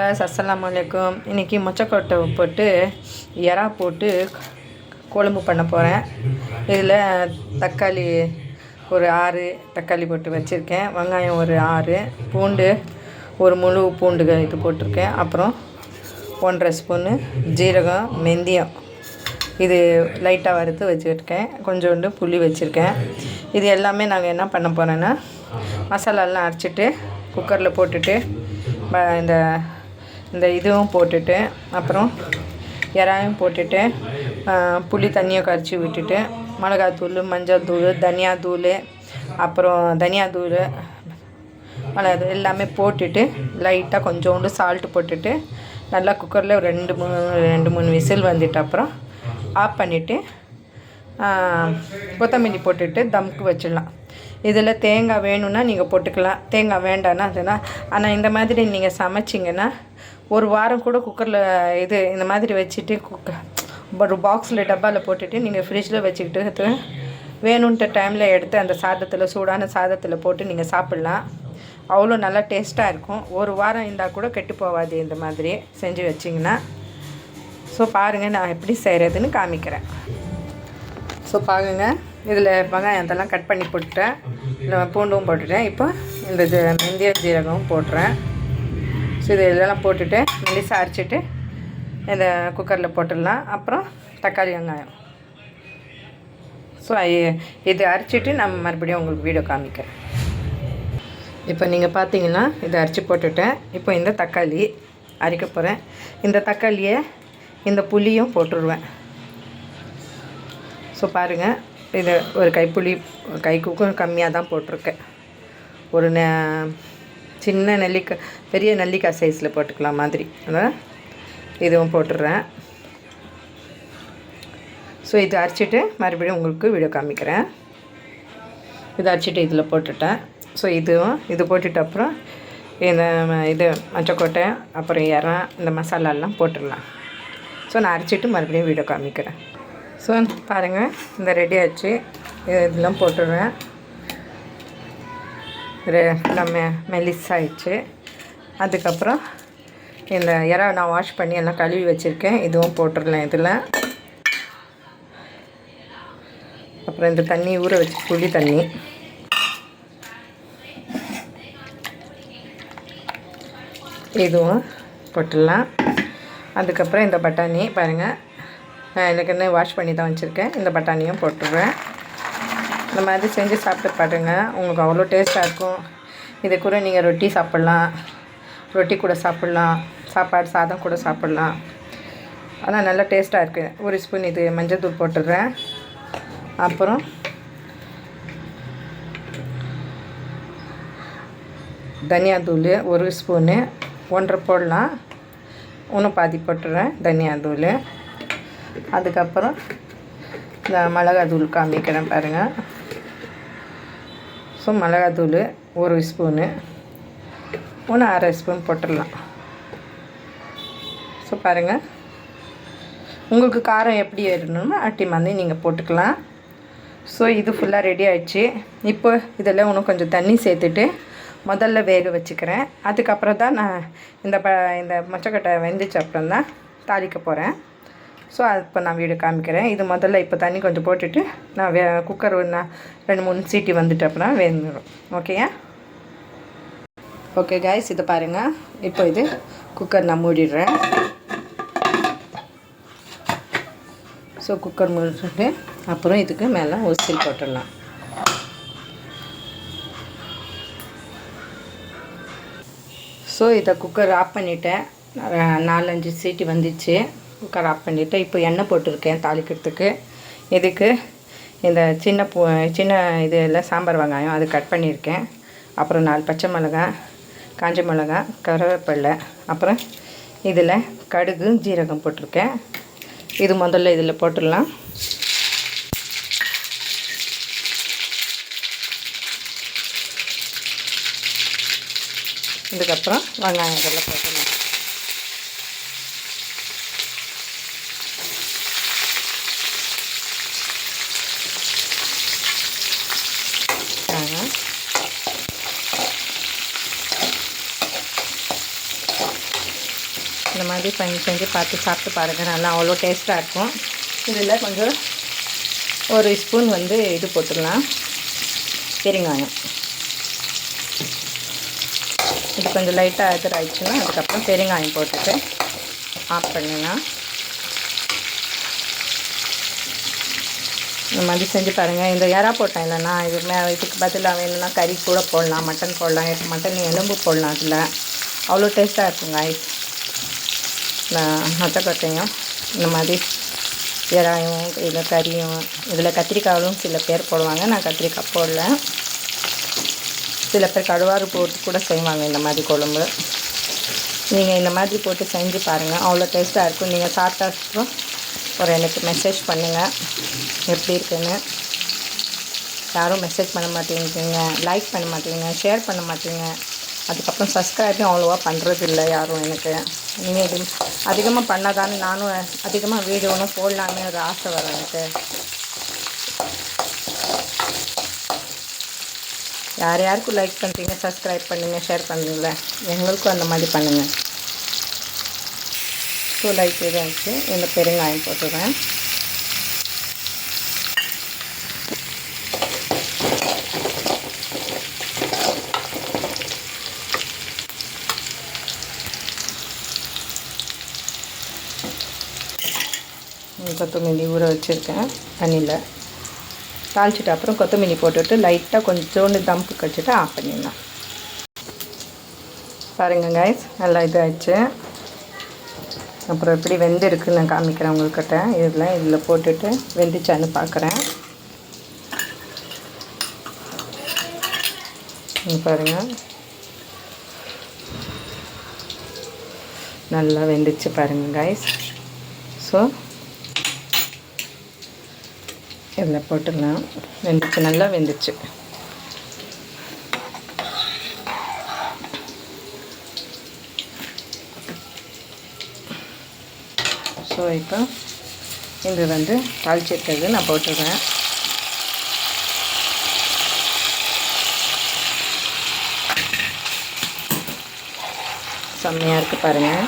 அஸ்ஸலாமு அலைக்கும். இன்றைக்கி மொச்சக்கொட்டை போட்டு எறா போட்டு குழம்பு பண்ண போகிறேன். இதில் தக்காளி ஒரு 6 தக்காளி போட்டு வச்சுருக்கேன். வெங்காயம் ஒரு 6, பூண்டு ஒரு முழு பூண்டு இது போட்டிருக்கேன். அப்புறம் 1.5 ஸ்பூனு ஜீரகம், வெந்தயம் இது லைட்டாக வறுத்து வச்சுருக்கேன். கொஞ்சோண்டு புளி வச்சுருக்கேன். இது எல்லாமே நாங்கள் என்ன பண்ண போகிறோன்னா, மசாலாலாம் அரைச்சிட்டு குக்கரில் போட்டுட்டு இந்த இதுவும் போட்டுட்டு அப்புறம் எறாயும் போட்டுட்டு புளி தண்ணியை கரைச்சி விட்டுட்டு மிளகாத்தூள், மஞ்சள் தூள், தனியாத்தூள், அப்புறம் தனியாத்தூள், மிளகாத்தூள் எல்லாமே போட்டுட்டு லைட்டாக கொஞ்சோண்டு சால்ட்டு போட்டுட்டு நல்லா குக்கரில் ஒரு 2-3 விசில் வந்துட்டு அப்புறம் ஆஃப் பண்ணிவிட்டு கொத்தமல்லி போட்டுட்டு தம்க்கு வச்சிடலாம். இதில் தேங்காய் வேணும்னா நீங்கள் போட்டுக்கலாம், தேங்காய் வேண்டான்னா அதுனா. ஆனால் இந்த மாதிரி நீங்கள் சமைச்சிங்கன்னா ஒரு வாரம் கூட குக்கரில் இந்த மாதிரி வச்சுட்டு ஒரு பாக்ஸில் டப்பாவில் போட்டுட்டு நீங்கள் ஃப்ரிட்ஜில் வச்சுக்கிட்டு வேணுன்ற டைமில் எடுத்து அந்த சாதத்தில் சூடான சாதத்தில் போட்டு நீங்கள் சாப்பிட்லாம். அவ்வளோ நல்லா டேஸ்ட்டாக இருக்கும். ஒரு வாரம் இருந்தால் கூட கெட்டு போகாது இந்த மாதிரி செஞ்சு வச்சிங்கன்னா. ஸோ பாருங்கள் நான் எப்படி செய்கிறதுன்னு காமிக்கிறேன். ஸோ பாருங்கள், இதில் வெங்காயத்தெல்லாம் கட் பண்ணி போட்டுட்டேன், இல்லை பூண்டும் போட்டுட்டேன். இப்போ இந்த வெந்தயம் ஜீரகமும் போட்டுறேன். ஸோ இது இதெல்லாம் போட்டுட்டு மெலிசாக அரைச்சிட்டு இந்த குக்கரில் போட்டுடலாம். அப்புறம் தக்காளி, வெங்காயம். ஸோ இது அரைச்சிட்டு நம்ம மறுபடியும் உங்களுக்கு வீடியோ காமிக்கிறேன். இப்போ நீங்கள் பார்த்தீங்கன்னா இதை அரைச்சி போட்டுட்டேன். இப்போ இந்த தக்காளி அரைக்க போகிறேன். இந்த தக்காளியை இந்த புளியும் போட்டுருவேன். ஸோ பாருங்கள், இது ஒரு கைப்புளி, கைக்கும் கம்மியாக தான் போட்டிருக்கேன். ஒரு சின்ன நெல்லிக்காய், பெரிய நெல்லிக்காய் சைஸில் போட்டுக்கலாம் மாதிரி. அதனால் இதுவும் போட்டுடுறேன். ஸோ இது அரைச்சிட்டு மறுபடியும் உங்களுக்கு வீடியோ காமிக்கிறேன். இதை அரைச்சிட்டு இதில் போட்டுட்டேன். ஸோ இது போட்டுட்டு அப்புறம் இது மொச்சக்கொட்டை, அப்புறம் எறா, இந்த மசாலாலாம் போட்டுடலாம். ஸோ நான் அரைச்சிட்டு மறுபடியும் வீடியோ காமிக்கிறேன். ஸோ பாருங்கள், இந்த ரெடி ஆச்சு. இதெல்லாம் போட்டுடுறேன். நம்ம மெலிசாயிடுச்சு. அதுக்கப்புறம் இந்த எறா நான் வாஷ் பண்ணி எல்லாம் கழுவி வச்சுருக்கேன். இதுவும் போட்டுடலாம் இதில். அப்புறம் இந்த தண்ணி ஊற வச்சு புளி தண்ணி, இதுவும் போட்டுடலாம். அதுக்கப்புறம் இந்த பட்டாணி பாருங்கள், எனக்கு என்ன வாஷ் பண்ணி தான் வச்சுருக்கேன். இந்த பட்டாணியும் போட்டுடுறேன். இந்த மாதிரி செஞ்சு சாப்பிட்டு பாருங்க, உங்களுக்கு அவ்வளோ டேஸ்ட்டாக இருக்கும். இதை கூட நீங்கள் ரொட்டி சாப்பிட்லாம், ரொட்டி கூட சாப்பிட்லாம், சாதம் கூட சாப்பிட்லாம். ஆனால் நல்லா டேஸ்ட்டாக இருக்குது. ஒரு ஸ்பூன் இது மஞ்சள் தூள் போட்டுடுறேன். அப்புறம் தனியாத்தூள் ஒரு ஸ்பூனு, 1.5 போடலாம், இன்னும் பாதி போட்டுடுறேன் தனியாத்தூள். அதுக்கப்புறம் இந்த மிளகாத்தூள் காமிக்கிறேன் பாருங்கள். ஸோ மிளகாத்தூள் ஒரு ஸ்பூனு, ஒன்று 1/2 ஸ்பூன் போட்டுடலாம். ஸோ பாருங்கள், உங்களுக்கு காரம் எப்படி ஏறணுமோ அட்டி மாதிரி நீங்கள் போட்டுக்கலாம். ஸோ இது ஃபுல்லாக ரெடி ஆகிடுச்சு. இப்போ இதில் இன்னும் கொஞ்சம் தண்ணி சேர்த்துட்டு முதல்ல வேக வச்சுக்கிறேன். அதுக்கப்புறம் தான் நான் இந்த மொச்சக்கொட்டை வெந்துச்சு அப்புறம் தான் தாளிக்க போகிறேன். ஸோ இப்போ நான் வீடியோ காமிக்கிறேன். இது முதல்ல இப்போ தண்ணி கொஞ்சம் போட்டுட்டு நான் குக்கர் 2-3 சீட்டி வந்துட்டு அப்புறம் வேந்துடும். ஓகேயா? ஓகே காய்ஸ், இதை பாருங்கள். இப்போ இது குக்கர் நான் மூடிடுறேன். ஸோ குக்கர் மூடிட்டு அப்புறம் இதுக்கு மேலே விசில் போட்டுடலாம். ஸோ இதை குக்கர் ஆஃப் பண்ணிவிட்டேன். 4-5 சீட்டி வந்துச்சு. குக்கர் ஆஃப் பண்ணிவிட்டு இப்போ எண்ணெய் போட்டிருக்கேன் தாளிக்கிறதுக்கு. இதுக்கு இந்த சின்ன இதில் சாம்பார் வெங்காயம் அது கட் பண்ணியிருக்கேன். அப்புறம் 4 பச்சை மிளகாய், காஞ்ச மிளகாய், கருவேப்பிலை, அப்புறம் இதில் கடுகு, ஜீரகம் போட்டிருக்கேன். இது முதல்ல இதில் போட்டுடலாம். இதுக்கப்புறம் வெங்காயம் இதெல்லாம் போட்டுடலாம். இந்த மாதிரி செஞ்சு பார்த்து சாப்பிட்டு பாருங்கள். நல்லா அவ்வளோ டேஸ்ட்டாக இருக்கும். இதில் கொஞ்சம் ஒரு ஸ்பூன் வந்து இது போட்டுடலாம், பெருங்காயம். இது கொஞ்சம் லைட்டாக ஆயிடுச்சுன்னா அதுக்கப்புறம் பெருங்காயம் போட்டுட்டு ஆஃப் பண்ணிடலாம். இந்த மாதிரி செஞ்சு பாருங்கள். இந்த இறா போட்டேன் இல்லைன்னா இதுக்கு பதிலாக வேணும்னா கறி கூட போடலாம், மட்டன் போடலாம், மட்டன் எலும்பு போடலாம். அதில் அவ்வளோ டேஸ்ட்டாக இருக்குங்க. மொச்சக்கொட்டையும் இந்த மாதிரி இறாயும் இதில் கறியும், இதில் கத்திரிக்காயும் சில பேர் போடுவாங்க. நான் கத்திரிக்காய் போடல. சில பேர் கடுவாறு போட்டு கூட செய்வாங்க இந்த மாதிரி குழம்பு. நீங்கள் இந்த மாதிரி போட்டு செஞ்சு பாருங்கள், அவ்வளோ டேஸ்ட்டாக இருக்கும். நீங்கள் சாப்பிட்டா ஒரு எனக்கு மெசேஜ் பண்ணுங்கள் எப்படி இருக்குன்னு. யாரும் மெசேஜ் பண்ண மாட்டேங்கிறீங்க, லைக் பண்ண மாட்டேங்க, ஷேர் பண்ண மாட்டேங்க. அதுக்கப்புறம் சப்ஸ்கிரைபும் அவ்வளோவா பண்ணுறது இல்லை யாரும். எனக்கு நீங்கள் இது அதிகமாக பண்ணாதானே நானும் அதிகமாக வீடியோனும் போடலான்னு ஒரு ஆசை வரும் எனக்கு. யார் யாருக்கும் லைக் பண்ணுறீங்க, சப்ஸ்கிரைப் பண்ணுங்க, ஷேர் பண்ணுங்களேன், எங்களுக்கும் அந்த மாதிரி பண்ணுங்கள். ஸோ லைக் இதாச்சு. இந்த பெருங்காயம் போட்டுடுறேன். கொத்தமல்லி ஊற வச்சுருக்கேன் தண்ணியில். தாளிச்சிட்டு அப்புறம் கொத்தமல்லி போட்டுவிட்டு லைட்டாக கொஞ்சோண்டு தம்பு கழிச்சிட்டு ஆஃப் பண்ணிடலாம். பாருங்கள் கைஸ், நல்லா இதாகிடுச்சு. அப்புறம் எப்படி வெந்திருக்குன்னு நான் காமிக்கிறேன் உங்கள்கிட்ட. இதில் போட்டுட்டு வெந்துச்சான்னு பார்க்குறேன். பாருங்கள், நல்லா வெந்துச்சு பாருங்கள் கைஸ். ஸோ இதில் போட்டுடலாம். வெந்துச்சு, நல்லா வெந்துச்சு. ஸோ இப்போ இது வந்து தாளிச்சிருக்கிறது நான் போட்டுடுறேன். செம்மையாக இருக்குது பாருங்கள்.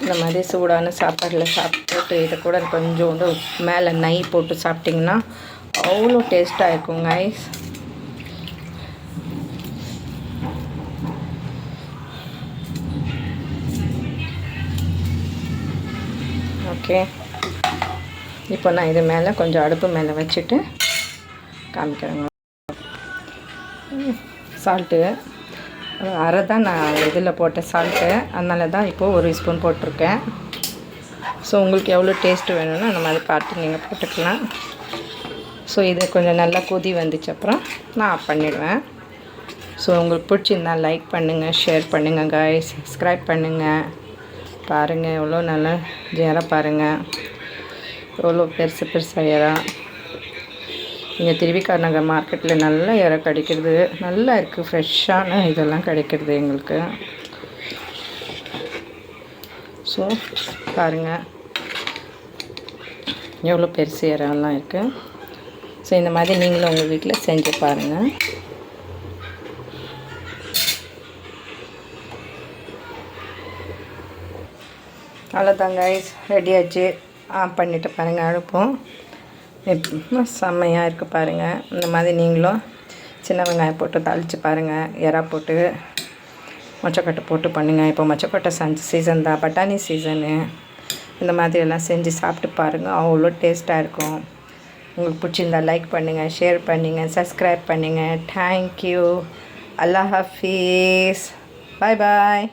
இந்த மாதிரி சூடான சாப்பாடில் சாப்பிட்டு இதை கூட கொஞ்சோண்டு மேலே நெய் போட்டு சாப்பிட்டிங்கன்னா அவ்வளோ டேஸ்ட்டாக இருக்கும் கைஸ். ஓகே, இப்போ நான் இது மேலே கொஞ்சம் அடுப்பு மேலே வச்சுட்டு காமிக்கிறேங்க. சால்ட்டு அரை தான் நான் இதில் போட்ட சால்ட்டு, அதனால தான் இப்போது 1 ஸ்பூன் போட்டிருக்கேன். ஸோ உங்களுக்கு எவ்வளோ டேஸ்ட்டு வேணும்னு அந்த மாதிரி பார்த்து நீங்கள் போட்டுக்கலாம். ஸோ இது கொஞ்சம் நல்லா கொதி வந்துச்சு அப்புறம் நான் ஆஃப் பண்ணிடுவேன். ஸோ உங்களுக்கு பிடிச்சிருந்தா லைக் பண்ணுங்கள், ஷேர் பண்ணுங்கள் கைஸ், சப்ஸ்கிரைப் பண்ணுங்கள். பாருங்கள் எவ்வளோ நல்லா ஜெரா பாருங்கள், எவ்வளோ பெருசு பெருசாக இறா. இங்கே திருவிக்கா நகர் மார்க்கெட்டில் நல்ல இறா கிடைக்கிறது, நல்லா இருக்குது, ஃப்ரெஷ்ஷான இதெல்லாம் கிடைக்கிறது எங்களுக்கு. ஸோ பாருங்கள் எவ்வளோ பெருசு இறாலாம் இருக்குது. ஸோ இந்த மாதிரி நீங்களும் உங்கள் வீட்டில் செஞ்சு பாருங்கள். அவ்வளோதாங்க கைஸ், ரெடி ஆச்சு. ஆஃப் பண்ணிவிட்டு பாருங்கள் அடுப்போம். செம்மையாக இருக்குது பாருங்கள். இந்த மாதிரி நீங்களும் சின்ன வெங்காயம் போட்டு தாளித்து பாருங்கள், எறா போட்டு மொச்சக்கொட்டை போட்டு பண்ணுங்கள். இப்போ மொச்சக்கொட்டை சீசன் தான், பட்டாணி சீசனு. இந்த மாதிரியெல்லாம் செஞ்சு சாப்பிட்டு பாருங்கள், அவ்வளோ டேஸ்ட்டாக இருக்கும். உங்களுக்கு பிடிச்சிருந்தா லைக் பண்ணுங்கள், ஷேர் பண்ணுங்கள், சப்ஸ்கிரைப் பண்ணுங்கள். தேங்க்யூ. அல்லாஹ் ஹாஃபீஸ். பாய் பாய்.